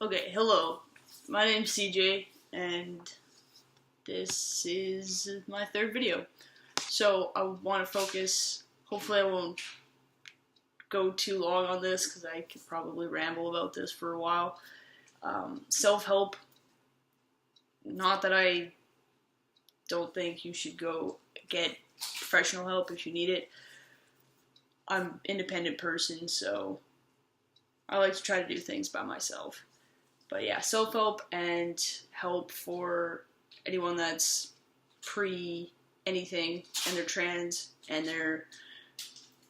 Okay, hello. My name's CJ, and this is my third video. So I want to focus. Hopefully, I won't go too long on this because I could probably ramble about this for a while. Self-help. Not that I don't think you should go get professional help if you need it. I'm an independent person, so I like to try to do things by myself. But yeah, self-help and help for anyone that's pre-anything and they're trans and they're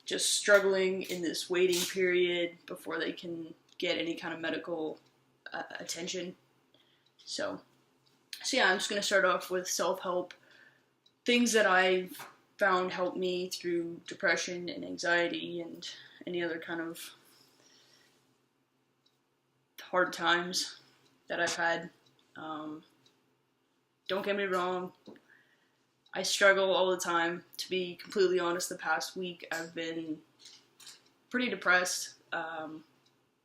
just struggling in this waiting period before they can get any kind of medical attention. So yeah, I'm just going to start off with self-help. Things that I've found help me through depression and anxiety and any other kind of hard times that I've had. Don't get me wrong, I struggle all the time. To be completely honest, the past week I've been pretty depressed.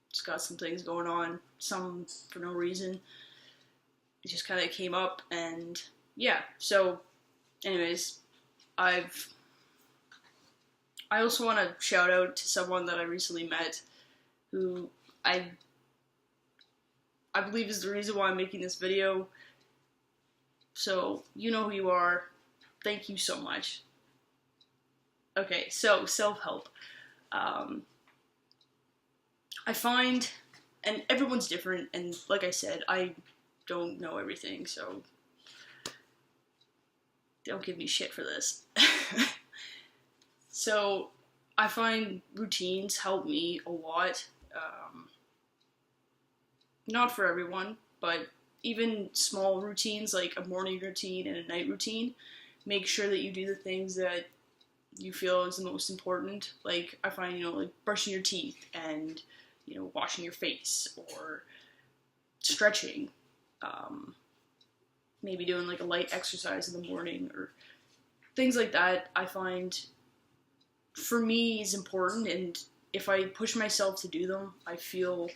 Just got some things going on, some for no reason. It just kind of came up, and yeah. So, anyways, I also want to shout out to someone that I recently met, who I believe is the reason why I'm making this video. So, you know who you are. Thank you so much. Okay, so self-help. I find, and everyone's different, and like I said, I don't know everything, so don't give me shit for this. So, I find routines help me a lot. Not for everyone, but even small routines like a morning routine and a night routine, make sure that you do the things that you feel is the most important. Like, I find, like brushing your teeth and, washing your face or stretching, maybe doing like a light exercise in the morning or things like that, I find for me is important, and if I push myself to do them, I feel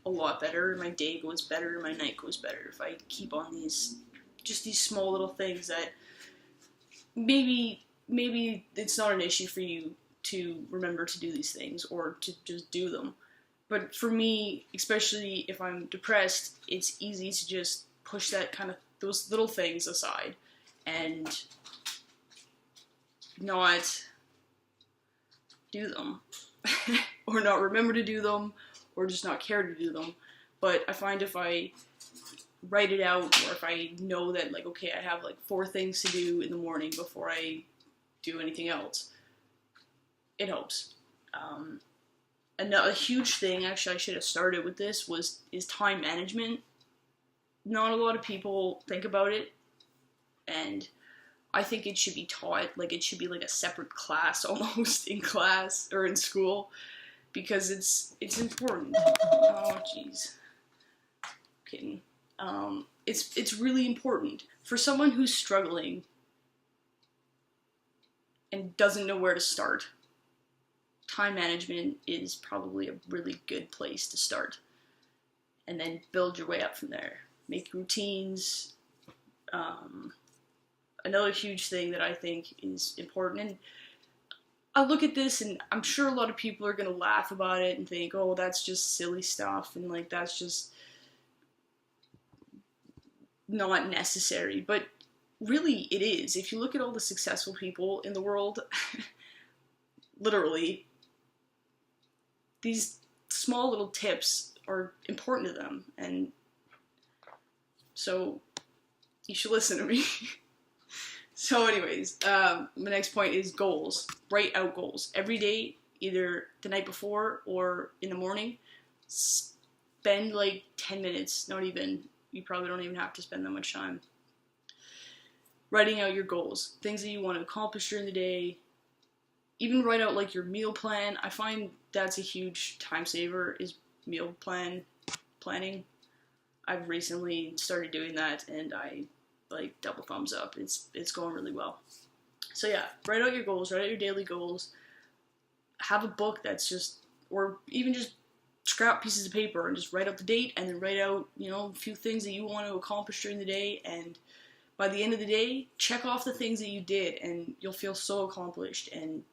a lot better. My day goes better, my night goes better if I keep on these small little things that maybe it's not an issue for you to remember to do these things or to just do them. But for me, especially if I'm depressed, it's easy to just push those little things aside and not do them or not remember to do them or just not care to do them. But I find if I write it out, or if I know that, like, okay, I have like 4 things to do in the morning before I do anything else, it helps. Another huge thing, actually, I should have started with this, is time management. Not a lot of people think about it, and I think it should be taught. Like, it should be like a separate class almost in class or in school, because it's important. Oh, jeez. Kidding. It's really important for someone who's struggling and doesn't know where to start. Time management is probably a really good place to start, and then build your way up from there. Make routines. Another huge thing that I think is important, and I look at this and I'm sure a lot of people are going to laugh about it and think, oh, that's just silly stuff, and like that's just not necessary. But really it is. If you look at all the successful people in the world, literally, these small little tips are important to them, and so you should listen to me. So anyways, the next point is goals. Write out goals. Every day, either the night before or in the morning, spend like 10 minutes, not even, you probably don't even have to spend that much time, writing out your goals, things that you want to accomplish during the day. Even write out like your meal plan. I find that's a huge time saver, is meal planning. I've recently started doing that, and I like double thumbs up. It's going really well. So yeah, write out your goals, write out your daily goals. Have a book that's just, or even just scrap pieces of paper and just write out the date, and then write out, a few things that you want to accomplish during the day, and by the end of the day, check off the things that you did, and you'll feel so accomplished, and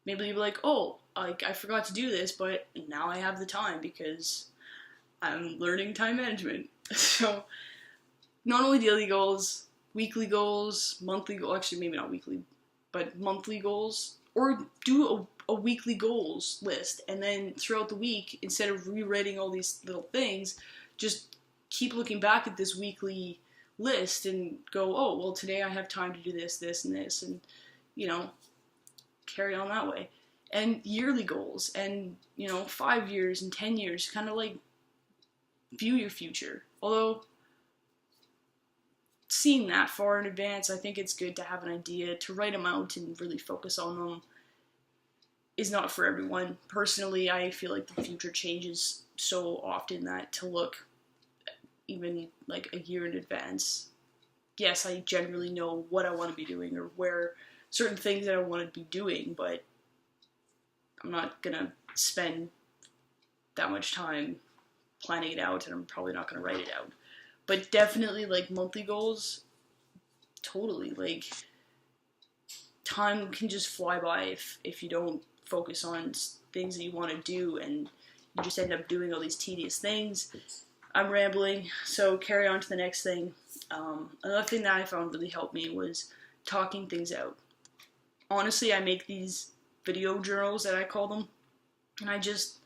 maybe you'll be like, oh, I forgot to do this, but now I have the time because I'm learning time management. So, not only daily goals, weekly goals, monthly goals, actually maybe not weekly, but monthly goals, or do a weekly goals list, and then throughout the week, instead of rewriting all these little things, just keep looking back at this weekly list and go, oh, well, today I have time to do this, this, and this, and, carry on that way. And yearly goals, and, 5 years and 10 years, kind of like view your future. Although, seeing that far in advance, I think it's good to have an idea, to write them out and really focus on them is not for everyone. Personally, I feel like the future changes so often that to look even like a year in advance, yes, I generally know what I want to be doing or where certain things that I want to be doing, but I'm not gonna spend that much time planning it out, and I'm probably not gonna write it out. But definitely, like, monthly goals, totally, like, time can just fly by if you don't focus on things that you want to do, and you just end up doing all these tedious things. I'm rambling, so carry on to the next thing. Another thing that I found really helped me was talking things out. Honestly, I make these video journals, that I call them, and I just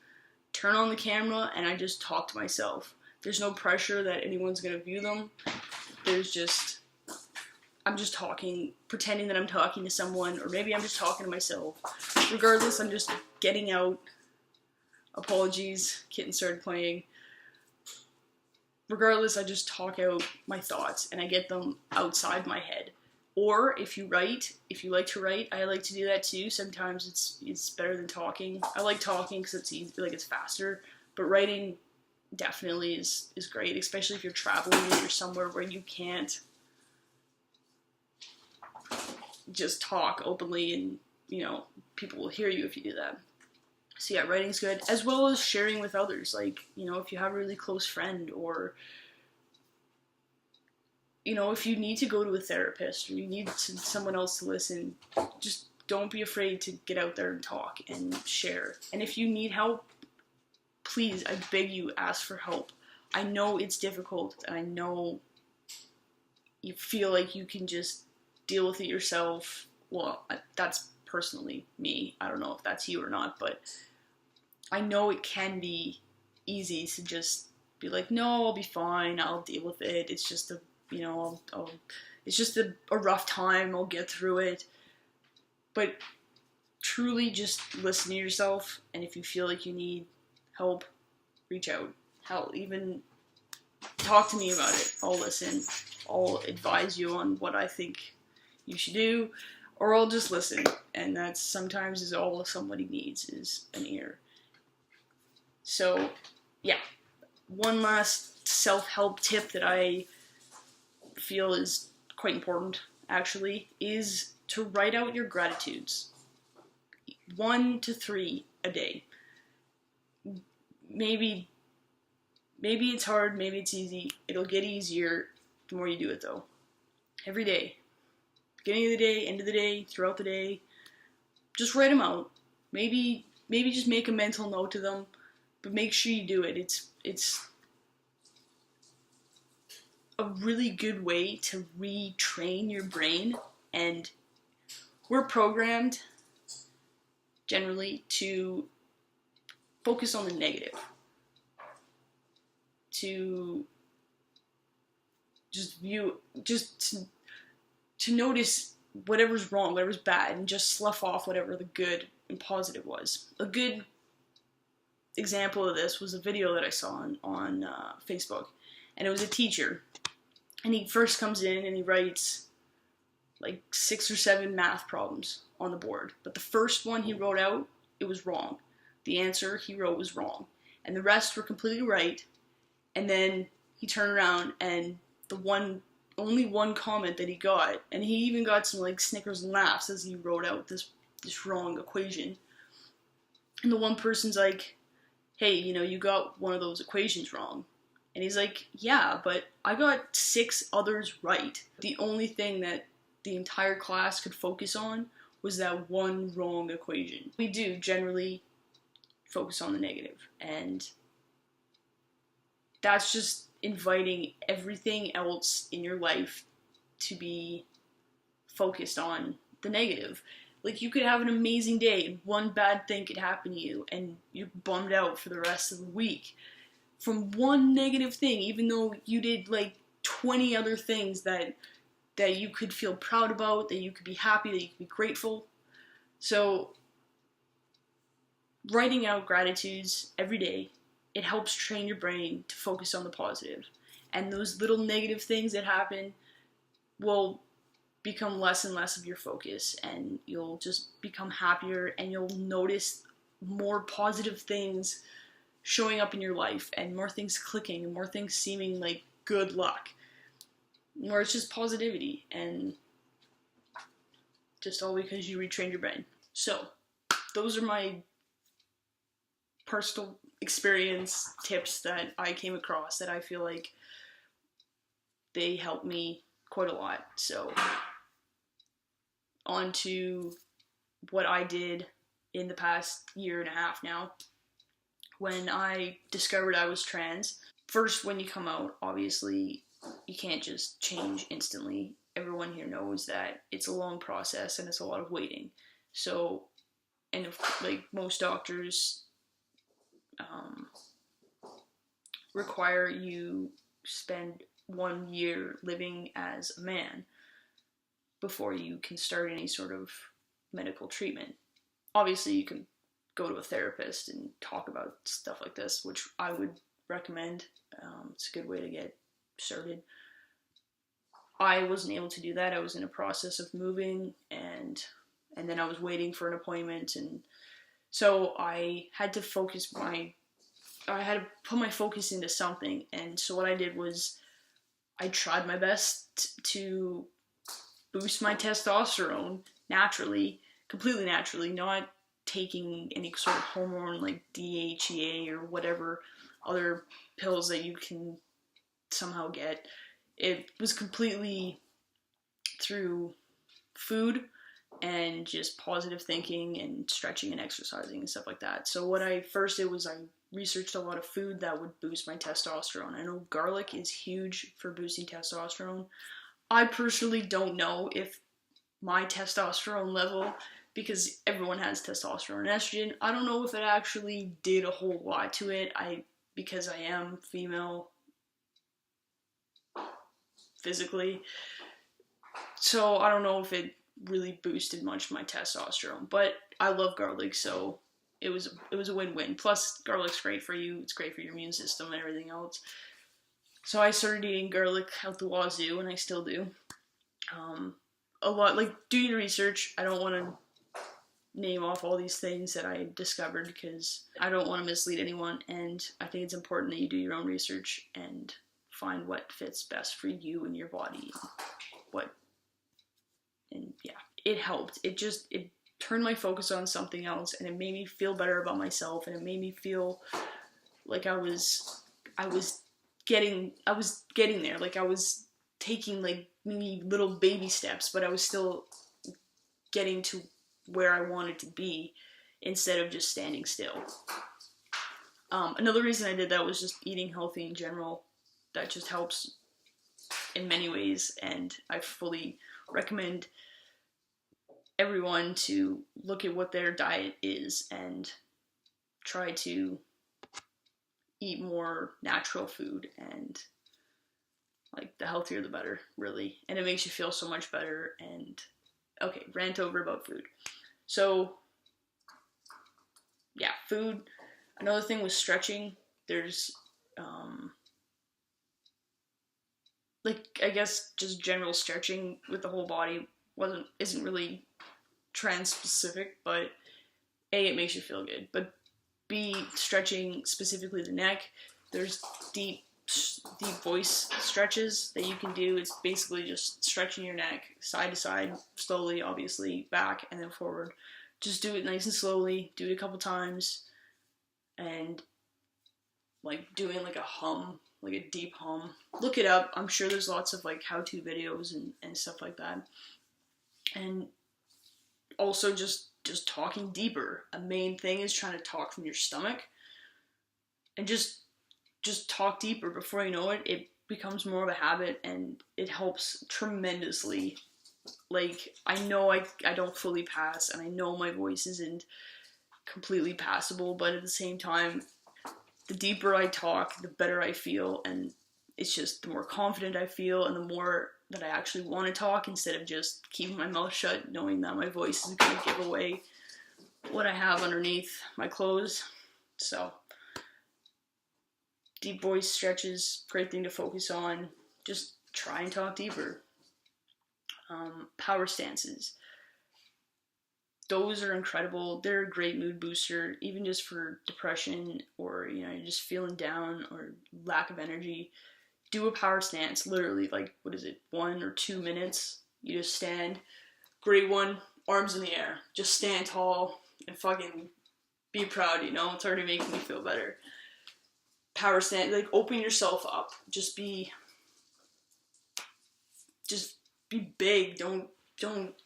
turn on the camera and I just talk to myself. There's no pressure that anyone's going to view them. I'm just talking, pretending that I'm talking to someone, or maybe I'm just talking to myself. Regardless, I'm just getting out. Apologies, kitten started playing. Regardless, I just talk out my thoughts, and I get them outside my head. Or if you like to write, I like to do that too. Sometimes it's better than talking. I like talking because it's easy, like it's faster, but writing definitely is great, especially if you're traveling and you're somewhere where you can't just talk openly, and people will hear you if you do that. So yeah, writing's good, as well as sharing with others. Like, if you have a really close friend, or if you need to go to a therapist, or you need someone else to listen, just don't be afraid to get out there and talk and share. And if you need help, please, I beg you, ask for help. I know it's difficult, and I know you feel like you can just deal with it yourself. Well, that's personally me. I don't know if that's you or not, but I know it can be easy to just be like, no, I'll be fine, I'll deal with it. It's just it's just a rough time, I'll get through it. But truly just listen to yourself, and if you feel like you need help, reach out. Hell, even talk to me about it. I'll listen. I'll advise you on what I think you should do, or I'll just listen. And that's sometimes is all somebody needs, is an ear. So, yeah. One last self-help tip that I feel is quite important, actually, is to write out your gratitudes. 1 to 3 a day. Maybe it's hard, maybe it's easy. It'll get easier the more you do it, though. Every day. Beginning of the day, end of the day, throughout the day. Just write them out. Maybe just make a mental note to them, but make sure you do it. It's a really good way to retrain your brain, and we're programmed generally to focus on the negative, to to notice whatever's wrong, whatever's bad, and just slough off whatever the good and positive was. A good example of this was a video that I saw on Facebook, and it was a teacher, and he first comes in and he writes like 6 or 7 math problems on the board, but the first one he wrote out, it was wrong. The answer he wrote was wrong, and the rest were completely right. And then he turned around, and only one comment that he got, and he even got some like snickers and laughs as he wrote out this wrong equation. And the one person's like, hey, you got one of those equations wrong. And he's like, yeah, but I got 6 others right. The only thing that the entire class could focus on was that one wrong equation. We do generally focus on the negative, and that's just inviting everything else in your life to be focused on the negative. Like, you could have an amazing day and one bad thing could happen to you and you're bummed out for the rest of the week from one negative thing, even though you did like 20 other things that you could feel proud about, that you could be happy, that you could be grateful. So writing out gratitudes every day, it helps train your brain to focus on the positive. And those little negative things that happen will become less and less of your focus, and you'll just become happier, and you'll notice more positive things showing up in your life, and more things clicking, and more things seeming like good luck. Or it's just positivity, and just all because you retrained your brain. So, those are my personal experience tips that I came across that I feel like they helped me quite a lot. So, on to what I did in the past year and a half now. When I discovered I was trans, first, when you come out, obviously, you can't just change instantly. Everyone here knows that it's a long process and it's a lot of waiting. So, and like most doctors require you spend 1 year living as a man before you can start any sort of medical treatment. Obviously, you can go to a therapist and talk about stuff like this, which I would recommend. It's a good way to get started. I wasn't able to do that. I was in a process of moving, and then I was waiting for an appointment, and so I had to put my focus into something. And so what I did was I tried my best to boost my testosterone naturally, completely naturally, not taking any sort of hormone like DHEA or whatever other pills that you can somehow get. It was completely through food and just positive thinking and stretching and exercising and stuff like that. So what I first did was I researched a lot of food that would boost my testosterone. I know garlic is huge for boosting testosterone. I personally don't know if my testosterone level, because everyone has testosterone and estrogen, I don't know if it actually did a whole lot to it. Because I am female physically, so I don't know if it really boosted much my testosterone. But I love garlic, so it was a win-win. Plus, garlic's great for you. It's great for your immune system and everything else. So I started eating garlic out the wazoo, and I still do. A lot, like, do your research. I don't want to name off all these things that I discovered because I don't want to mislead anyone, and I think it's important that you do your own research and find what fits best for you and your body. And yeah, it helped. It turned my focus on something else, and it made me feel better about myself, and it made me feel like I was getting there. Like I was taking like maybe little baby steps, but I was still getting to where I wanted to be instead of just standing still. Another reason I did that was just eating healthy in general. That just helps in many ways, and I fully recommend everyone to look at what their diet is and try to eat more natural food, and like the healthier the better, really. And it makes you feel so much better. And okay, rant over about food. So yeah, food. Another thing was stretching. There's like, I guess just general stretching with the whole body isn't really trans specific, but A, it makes you feel good, but B, stretching specifically the neck. There's deep voice stretches that you can do. It's basically just stretching your neck side to side, slowly, obviously, back and then forward. Just do it nice and slowly. Do it a couple times, and like doing like a hum, like a deep hum. Look it up. I'm sure there's lots of like how-to videos and stuff like that. And also just talking deeper. A main thing is trying to talk from your stomach, and just talk deeper. Before you know it, it becomes more of a habit, and it helps tremendously. Like, I know I don't fully pass, and I know my voice isn't completely passable, but at the same time, the deeper I talk, the better I feel, and it's just the more confident I feel, and the more that I actually want to talk, instead of just keeping my mouth shut, knowing that my voice is going to give away what I have underneath my clothes. So, deep voice stretches, great thing to focus on. Just try and talk deeper. Power stances. Those are incredible. They're a great mood booster, even just for depression, or you're just feeling down or lack of energy. Do a power stance, literally, like, 1 or 2 minutes? You just stand. Great one, arms in the air. Just stand tall and fucking be proud, It's already making me feel better. Power stand, like, open yourself up. Just be big. Don't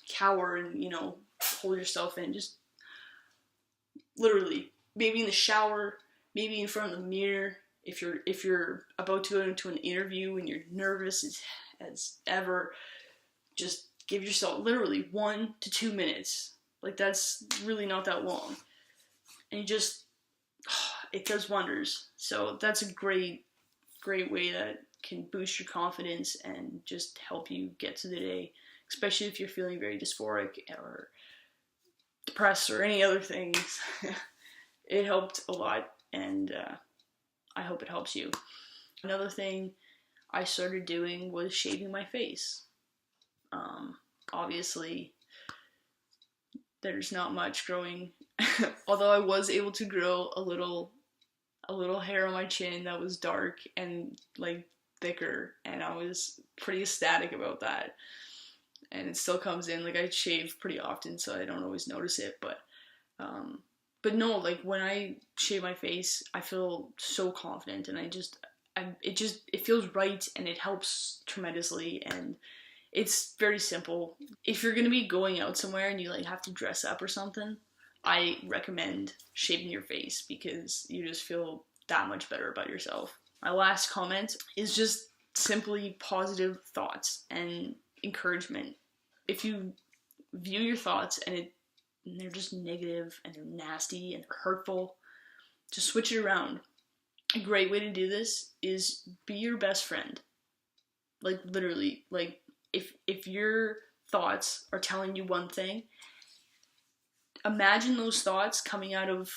cower and, hold yourself in. Just literally, maybe in the shower, maybe in front of the mirror. If you're about to go into an interview and you're nervous as ever, just give yourself literally 1 to 2 minutes. Like, that's really not that long. And it does wonders. So that's a great way that can boost your confidence and just help you get to the day, especially if you're feeling very dysphoric or depressed or any other things. It helped a lot, and I hope it helps you. Another thing I started doing was shaving my face. Obviously, there's not much growing, although I was able to grow a little hair on my chin that was dark and like thicker, and I was pretty ecstatic about that. And it still comes in. Like, I shave pretty often, so I don't always notice it, but no, like, when I shave my face, I feel so confident, and it feels right, and it helps tremendously, and it's very simple. If you're gonna be going out somewhere and you like have to dress up or something, I recommend shaving your face, because you just feel that much better about yourself. My last comment is just simply positive thoughts and encouragement. If you view your thoughts and they're just negative and they're nasty and they're hurtful, just switch it around. A great way to do this is be your best friend. Like, literally, like, if your thoughts are telling you one thing, imagine those thoughts coming out of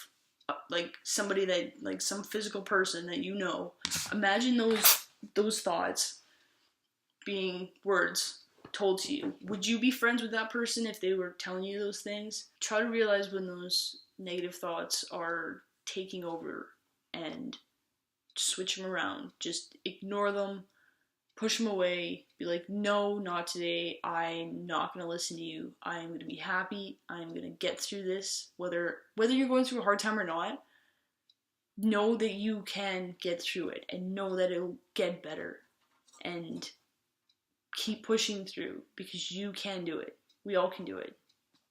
like somebody that, like, some physical person that you know. Imagine those thoughts being words told to you. Would you be friends with that person if they were telling you those things? Try to realize when those negative thoughts are taking over and switch them around. Just ignore them, push them away, be like, no, not today. I'm not going to listen to you. I'm going to be happy. I'm going to get through this. Whether you're going through a hard time or not, know that you can get through it, and know that it'll get better, and keep pushing through, because you can do it. We all can do it.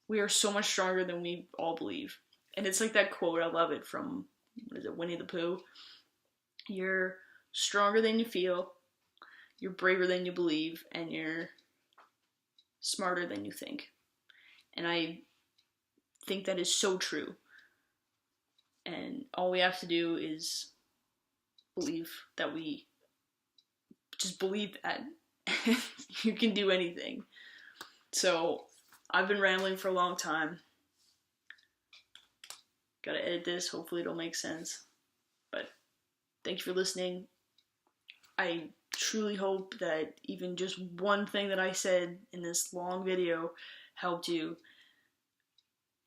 We are so much stronger than we all believe. And it's like that quote, I love it, from, Winnie the Pooh? You're stronger than you feel, you're braver than you believe, and you're smarter than you think. And I think that is so true. And all we have to do is believe that you can do anything. So, I've been rambling for a long time. Gotta edit this, hopefully it'll make sense. But thank you for listening. I truly hope that even just one thing that I said in this long video helped you,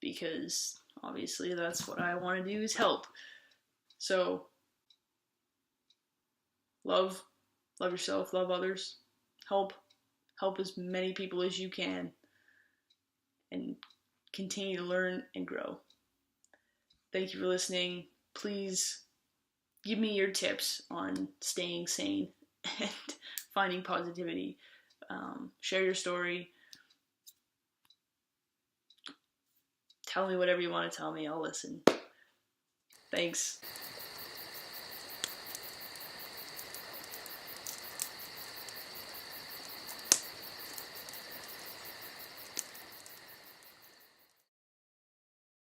because obviously that's what I want to do, is help. So, love yourself, love others, help as many people as you can, and continue to learn and grow. Thank you for listening. Please give me your tips on staying sane and finding positivity. Share your story. Tell me whatever you want to tell me. I'll listen. Thanks.